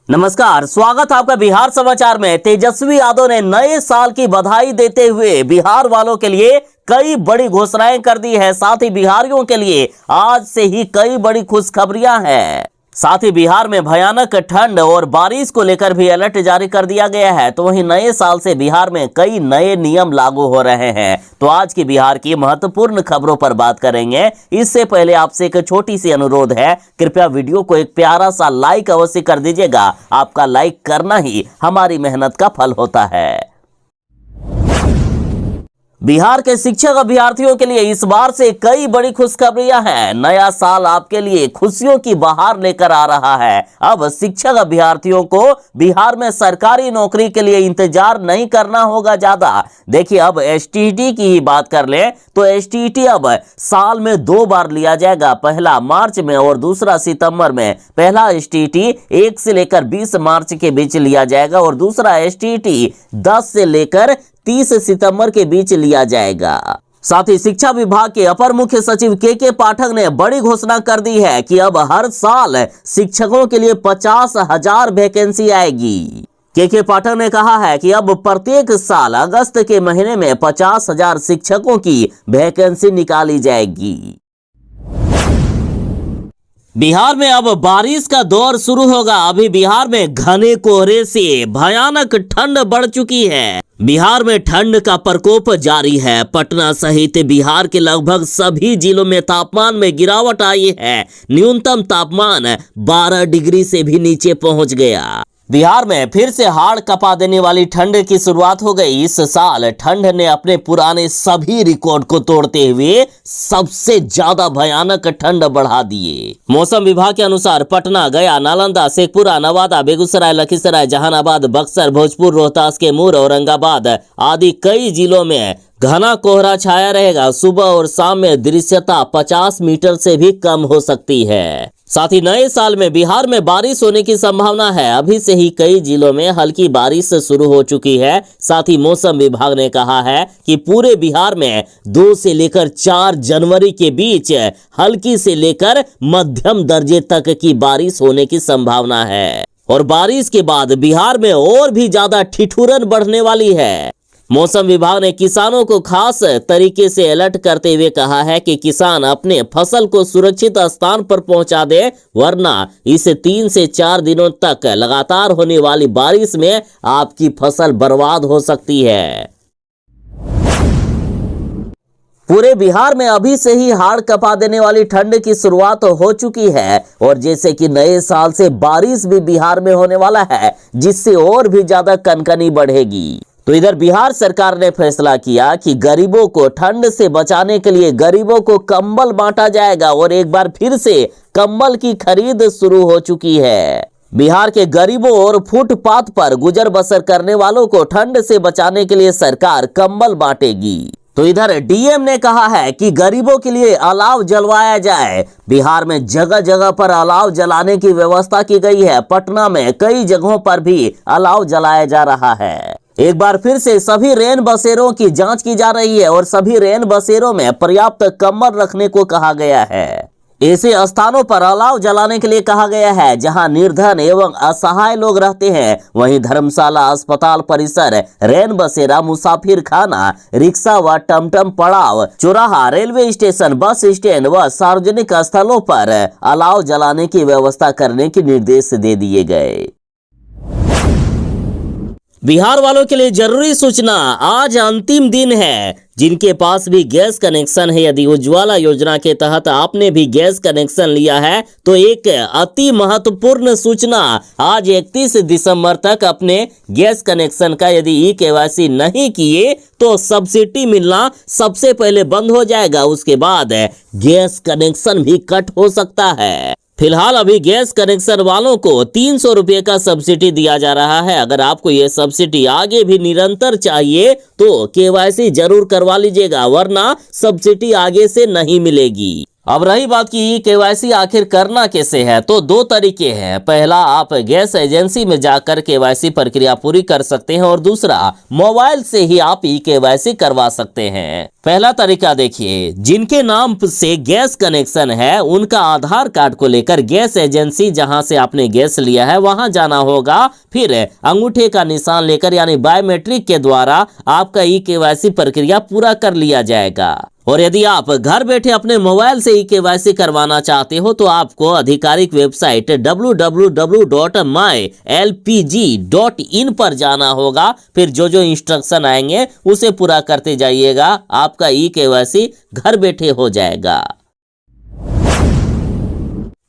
नमस्कार, स्वागत है आपका बिहार समाचार में। तेजस्वी यादव ने नए साल की बधाई देते हुए बिहार वालों के लिए कई बड़ी घोषणाएं कर दी है। साथ ही बिहारियों के लिए आज से ही कई बड़ी खुशखबरियां हैं। साथ ही बिहार में भयानक ठंड और बारिश को लेकर भी अलर्ट जारी कर दिया गया है। तो वहीं नए साल से बिहार में कई नए नियम लागू हो रहे हैं। तो आज की बिहार की महत्वपूर्ण खबरों पर बात करेंगे। इससे पहले आपसे एक छोटी सी अनुरोध है, कृपया वीडियो को एक प्यारा सा लाइक अवश्य कर दीजिएगा। आपका लाइक करना ही हमारी मेहनत का फल होता है। बिहार के शिक्षक अभ्यर्थियों के लिए इस बार से कई बड़ी खुशखबरियां हैं। नया साल आपके लिए खुशियों की बहार लेकर आ रहा है। अब शिक्षक अभ्यर्थियों को बिहार में सरकारी नौकरी के लिए इंतजार नहीं करना होगा ज्यादा। देखिए, अब एसटीईटी की ही बात कर ले तो एसटीईटी अब साल में 2 बार लिया जाएगा, पहला मार्च में और दूसरा सितंबर में। पहला एसटीईटी 1 से लेकर 20 मार्च के बीच लिया जाएगा और दूसरा एसटीईटी 10 से लेकर 30 सितंबर के बीच लिया जाएगा। साथ ही शिक्षा विभाग के अपर मुख्य सचिव के पाठक ने बड़ी घोषणा कर दी है कि अब हर साल शिक्षकों के लिए 50,000 वैकेंसी आएगी। के पाठक ने कहा है कि अब प्रत्येक साल अगस्त के महीने में 50,000 शिक्षकों की वैकेंसी निकाली जाएगी। बिहार में अब बारिश का दौर शुरू होगा। अभी बिहार में घने कोहरे से भयानक ठंड बढ़ चुकी है। बिहार में ठंड का प्रकोप जारी है। पटना सहित बिहार के लगभग सभी जिलों में तापमान में गिरावट आई है। न्यूनतम तापमान 12 डिग्री से भी नीचे पहुंच गया। बिहार में फिर से हाड़ कपा देने वाली ठंड की शुरुआत हो गई। इस साल ठंड ने अपने पुराने सभी रिकॉर्ड को तोड़ते हुए सबसे ज्यादा भयानक ठंड बढ़ा दिए। मौसम विभाग के अनुसार पटना, गया, नालंदा, शेखपुरा, नवादा, बेगूसराय, लखीसराय, जहानाबाद, बक्सर, भोजपुर, रोहतास, कैमूर, औरंगाबाद आदि कई जिलों में घना कोहरा छाया रहेगा। सुबह और शाम में दृश्यता 50 मीटर से भी कम हो सकती है। साथ ही नए साल में बिहार में बारिश होने की संभावना है। अभी से ही कई जिलों में हल्की बारिश शुरू हो चुकी है। साथ ही मौसम विभाग ने कहा है कि पूरे बिहार में 2 से लेकर 4 जनवरी के बीच हल्की से लेकर मध्यम दर्जे तक की बारिश होने की संभावना है और बारिश के बाद बिहार में और भी ज्यादा ठिठुरन बढ़ने वाली है। मौसम विभाग ने किसानों को खास तरीके से अलर्ट करते हुए कहा है कि किसान अपने फसल को सुरक्षित स्थान पर पहुंचा दे, वरना इस 3 से 4 दिनों तक लगातार होने वाली बारिश में आपकी फसल बर्बाद हो सकती है। पूरे बिहार में अभी से ही हाड़ कपा देने वाली ठंड की शुरुआत हो चुकी है और जैसे कि नए साल से बारिश भी बिहार में होने वाला है, जिससे और भी ज्यादा कनकनी बढ़ेगी। तो इधर बिहार सरकार ने फैसला किया कि गरीबों को ठंड से बचाने के लिए गरीबों को कंबल बांटा जाएगा और एक बार फिर से कंबल की खरीद शुरू हो चुकी है। बिहार के गरीबों और फुटपाथ पर गुजर बसर करने वालों को ठंड से बचाने के लिए सरकार कंबल बांटेगी। तो इधर डीएम ने कहा है कि गरीबों के लिए अलाव जलवाया जाए। बिहार में जगह जगह पर अलाव जलाने की व्यवस्था की गई है। पटना में कई जगहों पर भी अलाव जलाया जा रहा है। एक बार फिर से सभी रेन बसेरों की जांच की जा रही है और सभी रेन बसेरों में पर्याप्त कंबल रखने को कहा गया है। ऐसे स्थानों पर अलाव जलाने के लिए कहा गया है जहां निर्धन एवं असहाय लोग रहते हैं। वहीं धर्मशाला, अस्पताल परिसर, रेन बसेरा, मुसाफिर खाना, रिक्शा व टमटम पड़ाव, चौराहा, रेलवे स्टेशन, बस स्टैंड व सार्वजनिक स्थलों पर अलाव जलाने की व्यवस्था करने के निर्देश दे दिए गए। बिहार वालों के लिए जरूरी सूचना, आज अंतिम दिन है। जिनके पास भी गैस कनेक्शन है, यदि उज्ज्वला योजना के तहत आपने भी गैस कनेक्शन लिया है तो एक अति महत्वपूर्ण सूचना, आज 31 दिसंबर तक अपने गैस कनेक्शन का यदि ई-केवाईसी नहीं किए तो सब्सिडी मिलना सबसे पहले बंद हो जाएगा। उसके बाद गैस कनेक्शन भी कट हो सकता है। फिलहाल अभी गैस कनेक्शन वालों को 300 रुपये का सब्सिडी दिया जा रहा है। अगर आपको यह सब्सिडी आगे भी निरंतर चाहिए तो केवाईसी जरूर करवा लीजिएगा, वरना सब्सिडी आगे से नहीं मिलेगी। अब रही बात की केवाईसी आखिर करना कैसे है, तो दो तरीके हैं। पहला, आप गैस एजेंसी में जाकर केवाईसी प्रक्रिया पूरी कर सकते हैं और दूसरा, मोबाइल से ही आप ई केवाईसी करवा सकते हैं। पहला तरीका देखिए, जिनके नाम से गैस कनेक्शन है उनका आधार कार्ड को लेकर गैस एजेंसी जहां से आपने गैस लिया है वहां जाना होगा। फिर अंगूठे का निशान लेकर यानी बायोमेट्रिक के द्वारा आपका ई केवाईसी प्रक्रिया पूरा कर लिया जाएगा। और यदि आप घर बैठे अपने मोबाइल से ई केवाईसी करवाना चाहते हो तो आपको आधिकारिक वेबसाइट www.mylpg.in पर जाना होगा। फिर जो जो इंस्ट्रक्शन आएंगे उसे पूरा करते जाइएगा, आपका ई केवाईसी घर बैठे हो जाएगा।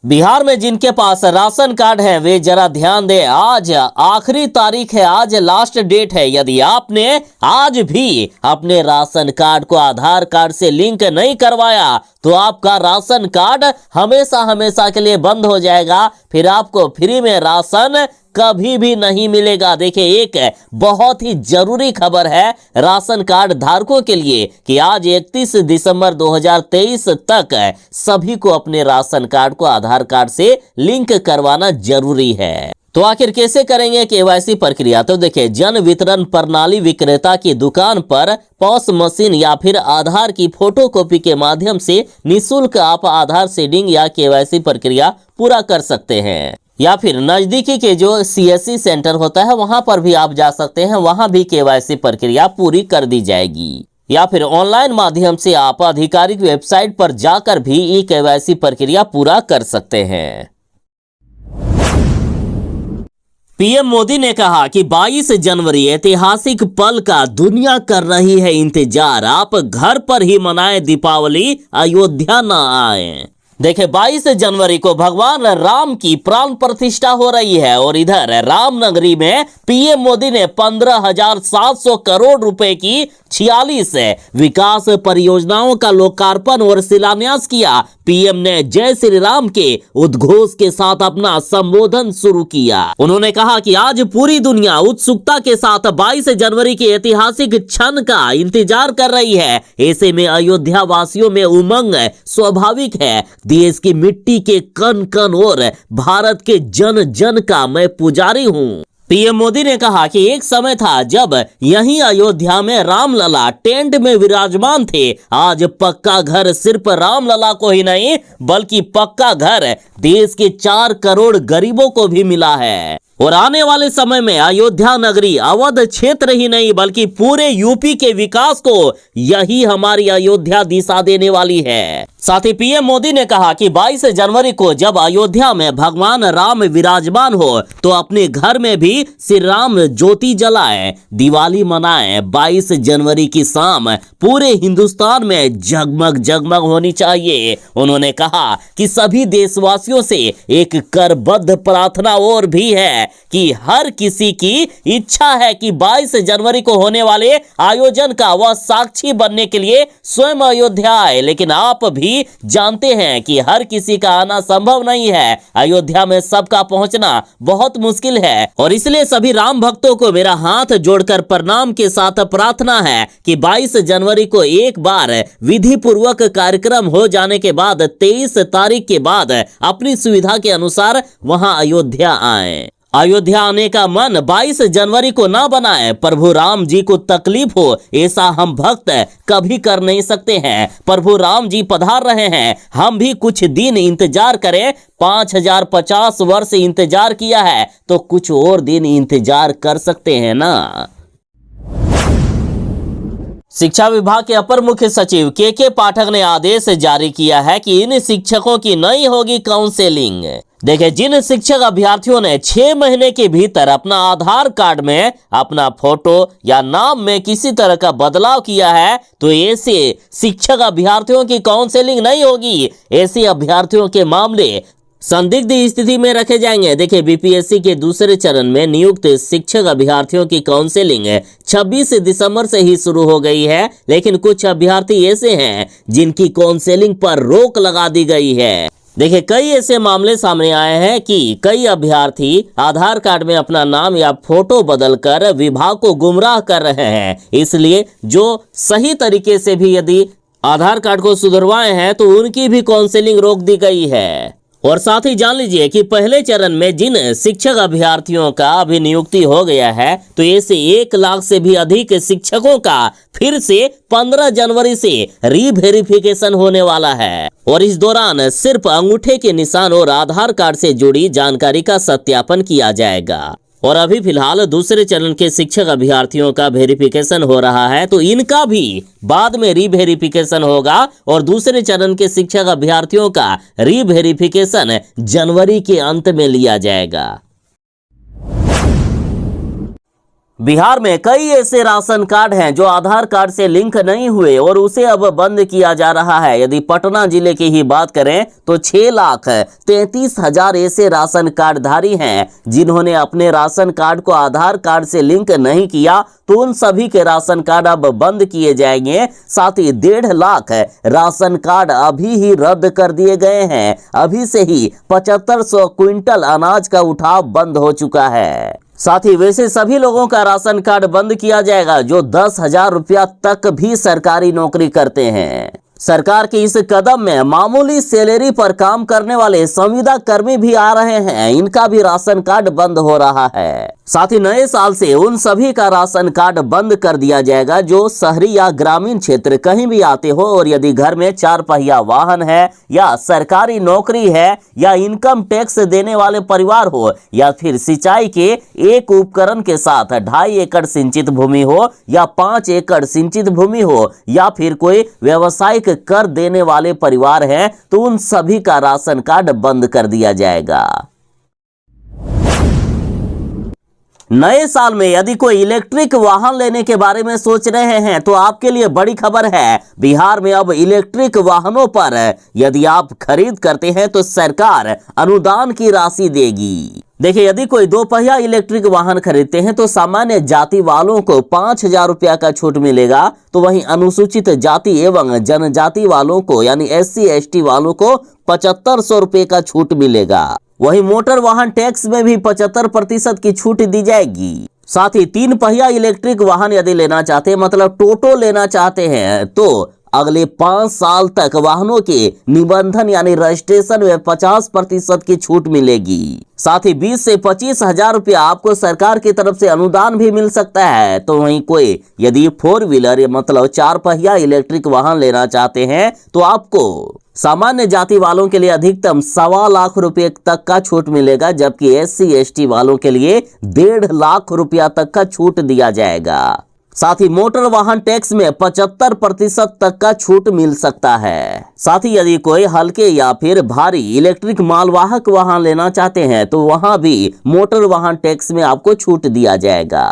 बिहार में जिनके पास राशन कार्ड है वे जरा ध्यान दें, आज आखिरी तारीख है, आज लास्ट डेट है। यदि आपने आज भी अपने राशन कार्ड को आधार कार्ड से लिंक नहीं करवाया तो आपका राशन कार्ड हमेशा हमेशा के लिए बंद हो जाएगा। फिर आपको फ्री में राशन कभी भी नहीं मिलेगा। देखिए, एक बहुत ही जरूरी खबर है राशन कार्ड धारकों के लिए कि आज 31 दिसंबर 2023 तक सभी को अपने राशन कार्ड को आधार कार्ड से लिंक करवाना जरूरी है। तो आखिर कैसे करेंगे केवाईसी प्रक्रिया? तो देखिए, जन वितरण प्रणाली विक्रेता की दुकान पर पॉस मशीन या फिर आधार की फोटोकॉपी के माध्यम से निःशुल्क आप आधार सीडिंग या केवाईसी प्रक्रिया पूरा कर सकते हैं। या फिर नजदीकी के जो सीएससी सेंटर होता है वहां पर भी आप जा सकते हैं, वहां भी केवाईसी प्रक्रिया पूरी कर दी जाएगी। या फिर ऑनलाइन माध्यम से आप आधिकारिक वेबसाइट पर जाकर भी ई केवाईसी प्रक्रिया पूरा कर सकते हैं। पीएम मोदी ने कहा कि 22 जनवरी ऐतिहासिक पल का दुनिया कर रही है इंतजार, आप घर पर ही मनाएं दीपावली, अयोध्या न आए। देखिए, 22 जनवरी को भगवान राम की प्राण प्रतिष्ठा हो रही है और इधर रामनगरी में पीएम मोदी ने 15,700 करोड़ रुपए की 46 विकास परियोजनाओं का लोकार्पण और शिलान्यास किया। पीएम ने जय श्री राम के उद्घोष के साथ अपना संबोधन शुरू किया। उन्होंने कहा कि आज पूरी दुनिया उत्सुकता के साथ 22 जनवरी के ऐतिहासिक क्षण का इंतजार कर रही है। ऐसे में अयोध्या वासियों में उमंग स्वाभाविक है। देश की मिट्टी के कण कण और भारत के जन जन का मैं पुजारी हूँ। पीएम मोदी ने कहा कि एक समय था जब यहीं अयोध्या में रामलला टेंट में विराजमान थे। आज पक्का घर सिर्फ रामलला को ही नहीं बल्कि पक्का घर देश के 4 करोड़ गरीबों को भी मिला है। और आने वाले समय में अयोध्या नगरी अवध क्षेत्र ही नहीं बल्कि पूरे यूपी के विकास को यही हमारी अयोध्या दिशा देने वाली है। साथ ही पीएम मोदी ने कहा कि 22 जनवरी को जब अयोध्या में भगवान राम विराजमान हो तो अपने घर में भी श्री राम ज्योति जलाएं, दिवाली मनाएं। 22 जनवरी की शाम पूरे हिंदुस्तान में जगमग जगमग होनी चाहिए। उन्होंने कहा कि सभी देशवासियों से एक करबद्ध प्रार्थना और भी है कि हर किसी की इच्छा है कि 22 जनवरी को होने वाले आयोजन का वह साक्षी बनने के लिए स्वयं अयोध्या आए। लेकिन आप भी जानते हैं कि हर किसी का आना संभव नहीं है। अयोध्या में सबका पहुंचना बहुत मुश्किल है और इसलिए सभी राम भक्तों को मेरा हाथ जोड़कर प्रणाम के साथ प्रार्थना है कि 22 जनवरी को एक बार विधि पूर्वक कार्यक्रम हो जाने के बाद 23 तारीख के बाद अपनी सुविधा के अनुसार वहां अयोध्या आए। अयोध्या आने का मन 22 जनवरी को ना बनाए। प्रभु राम जी को तकलीफ हो ऐसा हम भक्त कभी कर नहीं सकते हैं। प्रभु राम जी पधार रहे हैं, हम भी कुछ दिन इंतजार करें। 5050 वर्ष इंतजार किया है तो कुछ और दिन इंतजार कर सकते हैं ना। शिक्षा विभाग के अपर मुख्य सचिव के पाठक ने आदेश जारी किया है कि इन शिक्षकों की नहीं होगी काउंसलिंग। देखिए, जिन शिक्षक अभ्यर्थियों ने 6 महीने के भीतर अपना आधार कार्ड में अपना फोटो या नाम में किसी तरह का बदलाव किया है तो ऐसे शिक्षक अभ्यर्थियों की काउंसलिंग नहीं होगी। ऐसे अभ्यर्थियों के मामले संदिग्ध स्थिति में रखे जाएंगे। देखिए, बीपीएससी के दूसरे चरण में नियुक्त शिक्षक अभ्यर्थियों की काउंसलिंग 26 दिसंबर से ही शुरू हो गई है। लेकिन कुछ अभ्यर्थी ऐसे हैं जिनकी काउंसलिंग पर रोक लगा दी गई है। देखिए, कई ऐसे मामले सामने आए हैं कि कई अभ्यर्थी आधार कार्ड में अपना नाम या फोटो बदलकर विभाग को गुमराह कर रहे हैं। इसलिए जो सही तरीके से भी यदि आधार कार्ड को सुधरवाए हैं तो उनकी भी काउंसलिंग रोक दी गई है। और साथ ही जान लीजिए कि पहले चरण में जिन शिक्षक अभ्यर्थियों का अभी नियुक्ति हो गया है तो ऐसे 1 लाख से भी अधिक शिक्षकों का फिर से 15 जनवरी से रीवेरिफिकेशन होने वाला है। और इस दौरान सिर्फ अंगूठे के निशान और आधार कार्ड से जुड़ी जानकारी का सत्यापन किया जाएगा। और अभी फिलहाल दूसरे चरण के शिक्षक अभ्यर्थियों का वेरिफिकेशन हो रहा है तो इनका भी बाद में रीवेरिफिकेशन होगा और दूसरे चरण के शिक्षक अभ्यर्थियों का रीवेरिफिकेशन जनवरी के अंत में लिया जाएगा। बिहार में कई ऐसे राशन कार्ड हैं जो आधार कार्ड से लिंक नहीं हुए और उसे अब बंद किया जा रहा है। यदि पटना जिले की ही बात करें तो 6,33,000 ऐसे राशन कार्ड धारी हैं जिन्होंने अपने राशन कार्ड को आधार कार्ड से लिंक नहीं किया तो उन सभी के राशन कार्ड अब बंद किए जाएंगे। साथ ही 1.5 लाख राशन कार्ड अभी ही रद्द कर दिए गए हैं। अभी से ही 7500 क्विंटल अनाज का उठाव बंद हो चुका है। साथ ही वैसे सभी लोगों का राशन कार्ड बंद किया जाएगा जो 10,000 रुपया तक भी सरकारी नौकरी करते हैं। सरकार के इस कदम में मामूली सैलरी पर काम करने वाले संविदा कर्मी भी आ रहे हैं, इनका भी राशन कार्ड बंद हो रहा है। साथ ही नए साल से उन सभी का राशन कार्ड बंद कर दिया जाएगा जो शहरी या ग्रामीण क्षेत्र कहीं भी आते हो और यदि घर में 4 पहिया वाहन है या सरकारी नौकरी है या इनकम टैक्स देने वाले परिवार हो या फिर सिंचाई के एक उपकरण के साथ 2.5 एकड़ सिंचित भूमि हो या 5 एकड़ सिंचित भूमि हो या फिर कोई व्यावसायिक कर देने वाले परिवार हैं तो उन सभी का राशन कार्ड बंद कर दिया जाएगा। नए साल में यदि कोई इलेक्ट्रिक वाहन लेने के बारे में सोच रहे हैं तो आपके लिए बड़ी खबर है। बिहार में अब इलेक्ट्रिक वाहनों पर यदि आप खरीद करते हैं तो सरकार अनुदान की राशि देगी। देखिए, यदि कोई 2 पहिया इलेक्ट्रिक वाहन खरीदते हैं तो सामान्य जाति वालों को 5,000 रुपया का छूट मिलेगा तो वहीं अनुसूचित जाति एवं जनजाति वालों को यानी SC ST वालों को 7500 रुपये का छूट मिलेगा। वहीं मोटर वाहन टैक्स में भी 75% की छूट दी जाएगी। साथ ही 3 पहिया इलेक्ट्रिक वाहन यदि लेना चाहते हैं मतलब टोटो लेना चाहते हैं तो अगले 5 साल तक वाहनों के निबंधन यानी रजिस्ट्रेशन में 50% की छूट मिलेगी। साथ ही 20 से 25,000 रुपया आपको सरकार की तरफ से अनुदान भी मिल सकता है। तो वहीं कोई यदि 4 व्हीलर मतलब 4 पहिया इलेक्ट्रिक वाहन लेना चाहते हैं तो आपको सामान्य जाति वालों के लिए अधिकतम 1.25 लाख रुपए तक का छूट मिलेगा जबकि SC ST वालों के लिए 1.5 लाख रुपया तक का छूट दिया जाएगा। साथ ही मोटर वाहन टैक्स में 75% तक का छूट मिल सकता है। साथ ही यदि कोई हल्के या फिर भारी इलेक्ट्रिक मालवाहक वाहन लेना चाहते हैं तो वहां भी मोटर वाहन टैक्स में आपको छूट दिया जाएगा।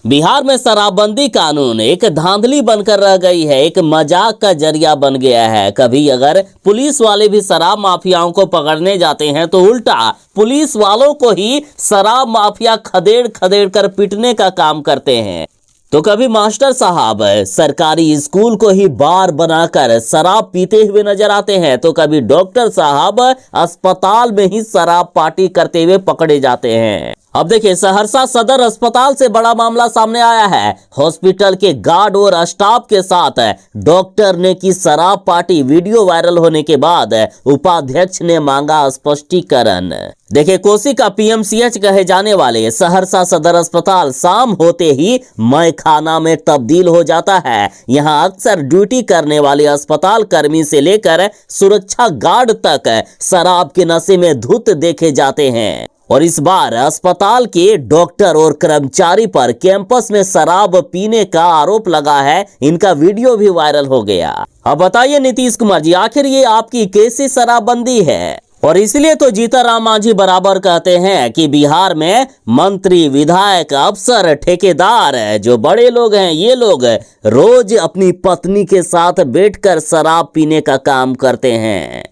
बिहार में शराबबंदी कानून एक धांधली बनकर रह गई है, एक मजाक का जरिया बन गया है। कभी अगर पुलिस वाले भी शराब माफियाओं को पकड़ने जाते हैं तो उल्टा पुलिस वालों को ही शराब माफिया खदेड़ खदेड़ कर पीटने का काम करते हैं। तो कभी मास्टर साहब सरकारी स्कूल को ही बार बनाकर शराब पीते हुए नजर आते हैं तो कभी डॉक्टर साहब अस्पताल में ही शराब पार्टी करते हुए पकड़े जाते हैं। अब देखिए, सहरसा सदर अस्पताल से बड़ा मामला सामने आया है। हॉस्पिटल के गार्ड और स्टाफ के साथ डॉक्टर ने की शराब पार्टी। वीडियो वायरल होने के बाद उपाध्यक्ष ने मांगा स्पष्टीकरण। देखिए, कोसी का PMCH कहे जाने वाले सहरसा सदर अस्पताल शाम होते ही मैखाना में तब्दील हो जाता है। यहाँ अक्सर ड्यूटी करने वाले अस्पताल कर्मी से लेकर सुरक्षा गार्ड तक शराब के नशे में धुत देखे जाते हैं। और इस बार अस्पताल के डॉक्टर और कर्मचारी पर कैंपस में शराब पीने का आरोप लगा है। इनका वीडियो भी वायरल हो गया। अब बताइए नीतीश कुमार जी, आखिर ये आपकी कैसी शराबबंदी है? और इसलिए तो जीतनराम मांझी बराबर कहते हैं कि बिहार में मंत्री, विधायक, अफसर, ठेकेदार जो बड़े लोग हैं ये लोग रोज अपनी पत्नी के साथ बैठकर शराब पीने का काम करते हैं।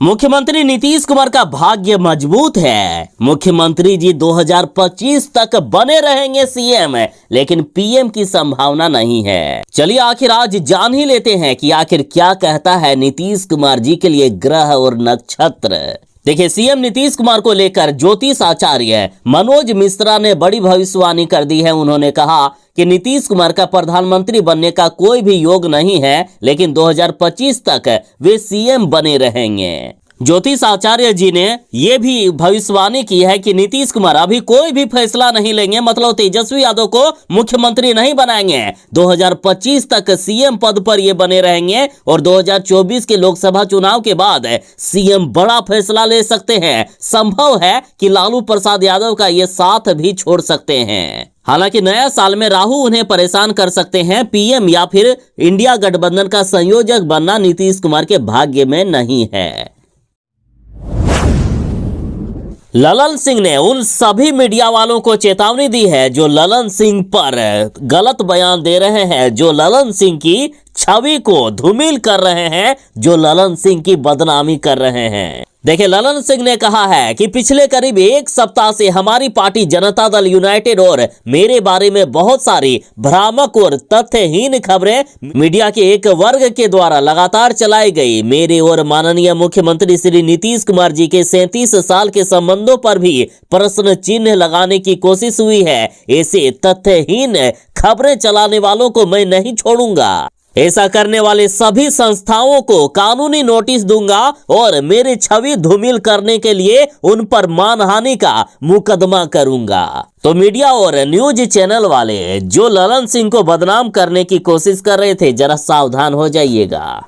मुख्यमंत्री नीतीश कुमार का भाग्य मजबूत है। मुख्यमंत्री जी 2025 तक बने रहेंगे सीएम, लेकिन पीएम की संभावना नहीं है। चलिए आखिर आज जान ही लेते हैं कि आखिर क्या कहता है नीतीश कुमार जी के लिए ग्रह और नक्षत्र। देखिए, सीएम नीतीश कुमार को लेकर ज्योतिष आचार्य मनोज मिश्रा ने बड़ी भविष्यवाणी कर दी है। उन्होंने कहा कि नीतीश कुमार का प्रधानमंत्री बनने का कोई भी योग नहीं है, लेकिन 2025 तक वे सीएम बने रहेंगे। ज्योतिष आचार्य जी ने यह भी भविष्यवाणी की है कि नीतीश कुमार अभी कोई भी फैसला नहीं लेंगे, मतलब तेजस्वी यादव को मुख्यमंत्री नहीं बनाएंगे। 2025 तक सीएम पद पर ये बने रहेंगे और 2024 के लोकसभा चुनाव के बाद सीएम बड़ा फैसला ले सकते हैं। संभव है कि लालू प्रसाद यादव का ये साथ भी छोड़ सकते हैं। हालांकि नया साल में राहु उन्हें परेशान कर सकते हैं। पीएम या फिर इंडिया गठबंधन का संयोजक बनना नीतीश कुमार के भाग्य में नहीं है। ललन सिंह ने उन सभी मीडिया वालों को चेतावनी दी है जो ललन सिंह पर गलत बयान दे रहे हैं, जो ललन सिंह की छवि को धूमिल कर रहे हैं, जो ललन सिंह की बदनामी कर रहे हैं। देखिए, ललन सिंह ने कहा है कि पिछले करीब एक सप्ताह से हमारी पार्टी जनता दल यूनाइटेड और मेरे बारे में बहुत सारी भ्रामक और तथ्यहीन खबरें मीडिया के एक वर्ग के द्वारा लगातार चलाई गई। मेरे और माननीय मुख्यमंत्री श्री नीतीश कुमार जी के 37 साल के संबंधों पर भी प्रश्न चिन्ह लगाने की कोशिश हुई है। ऐसे तथ्यहीन खबरें चलाने वालों को मैं नहीं छोड़ूंगा। ऐसा करने वाले सभी संस्थाओं को कानूनी नोटिस दूंगा और मेरी छवि धूमिल करने के लिए उन पर मानहानि का मुकदमा करूंगा। तो मीडिया और न्यूज चैनल वाले जो ललन सिंह को बदनाम करने की कोशिश कर रहे थे, जरा सावधान हो जाइएगा।